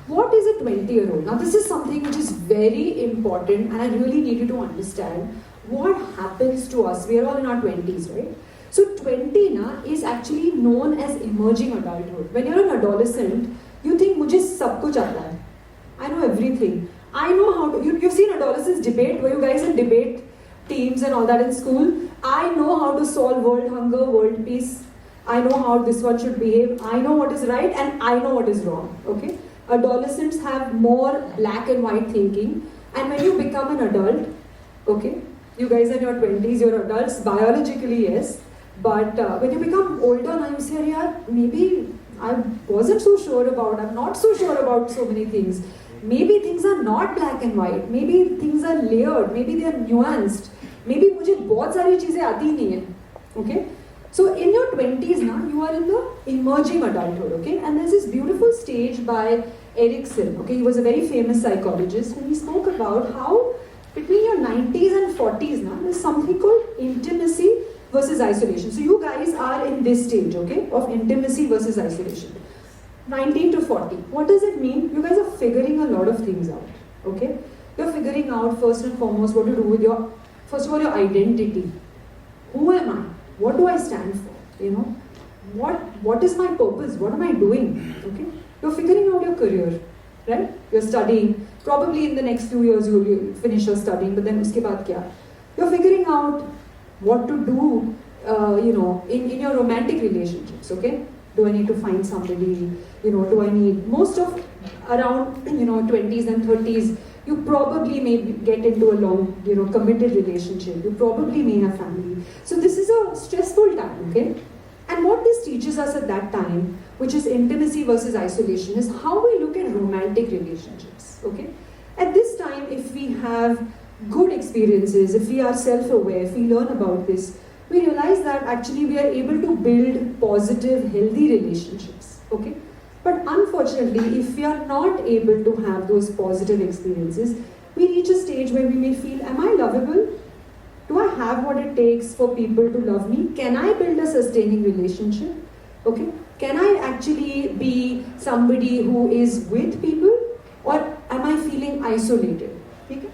What is a 20-year-old? Now this is something which is very important, and I really need you to understand what happens to us. We are all in our 20s, right? So 20 is actually known as emerging adulthood. When you're an adolescent, you think मुझे सब कुछ आता है. I know everything. I know how to. You've seen adolescents debate. Were you guys in debate teams and all that in school? I know how to solve world hunger, world peace. I know how this one should behave. I know what is right and I know what is wrong. Okay. Adolescents have more black and white thinking, and when you become an adult, okay, you guys are in your 20s, you're adults biologically, yes, but when you become older now, you say, yeah, maybe I wasn't so sure about, I'm not so sure about so many things. Maybe things are not black and white, maybe things are layered, maybe they are nuanced, maybe मुझे बहुत सारी चीजें आती नहीं है, okay? So in your 20s now, you are in the emerging adulthood, okay? And there's this beautiful stage by Erikson, okay? He was a very famous psychologist, and he spoke about how between your 90s and 40s now, there's something called intimacy versus isolation. So you guys are in this stage, okay, of intimacy versus isolation. 19 to 40. What does it mean? You guys are figuring a lot of things out, okay? You're figuring out first and foremost what to do with your, first of all, your identity. Who am I? What do I stand for? You know, what is my purpose? What am I doing? Okay, you're figuring out your career, right? You're studying. Probably in the next few years you'll finish your studying, but then uske baad kya? You're figuring out what to do, you know, in your romantic relationships. Okay, do I need to find somebody? You know, do I need most of around 20s and 30s? You probably may get into a long, committed relationship. You probably may have family. So this is a stressful time, okay? And what this teaches us at that time, which is intimacy versus isolation, is how we look at romantic relationships, okay? At this time, if we have good experiences, if we are self-aware, if we learn about this, we realize that actually we are able to build positive, healthy relationships, okay? But unfortunately, if we are not able to have those positive experiences, we reach a stage where we may feel, am I lovable? Do I have what it takes for people to love me? Can I build a sustaining relationship? Okay? Can I actually be somebody who is with people? Or am I feeling isolated? Okay?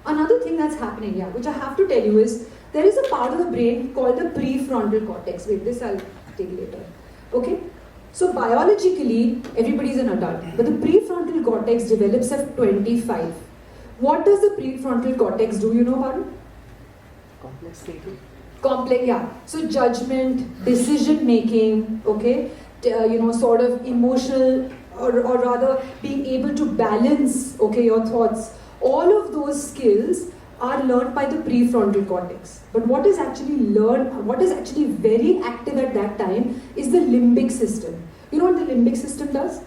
Another thing that's happening, which I have to tell you is, there is a part of the brain called the prefrontal cortex. Wait, this I'll take later. Okay? So biologically, everybody is an adult, but the prefrontal cortex develops at 25. What does the prefrontal cortex do? You know about it? Complex thinking. Complex, yeah. So judgment, decision making, okay, sort of emotional, or rather being able to balance, okay, your thoughts. All of those skills are learned by the prefrontal cortex. But what is actually learned, what is actually very active at that time is the limbic system. You know what the limbic system does?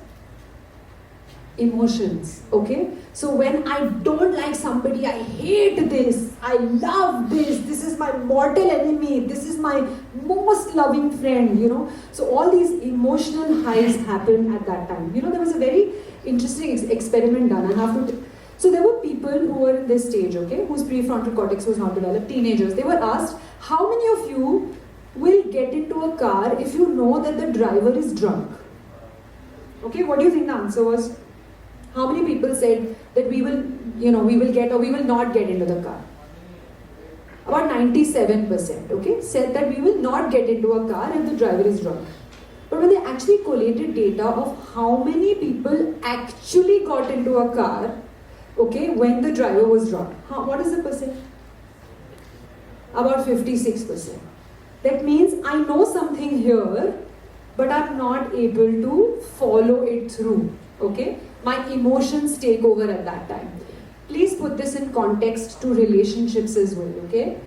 Emotions, okay? So when I don't like somebody, I hate this, I love this is my mortal enemy, this is my most loving friend, So all these emotional highs happen at that time. There was a very interesting experiment done. So there were people who were in this stage, okay, whose prefrontal cortex was not developed, teenagers. They were asked, how many of you will get into a car if you know that the driver is drunk? Okay, what do you think the answer was? How many people said that we will get or we will not get into the car? About 97%, okay, said that we will not get into a car if the driver is drunk. But when they actually collated data of how many people actually got into a car, okay, when the driver was drunk, what is the percent? About 56%. That means I know something here, but I'm not able to follow it through, okay? My emotions take over at that time. Please put this in context to relationships as well, okay?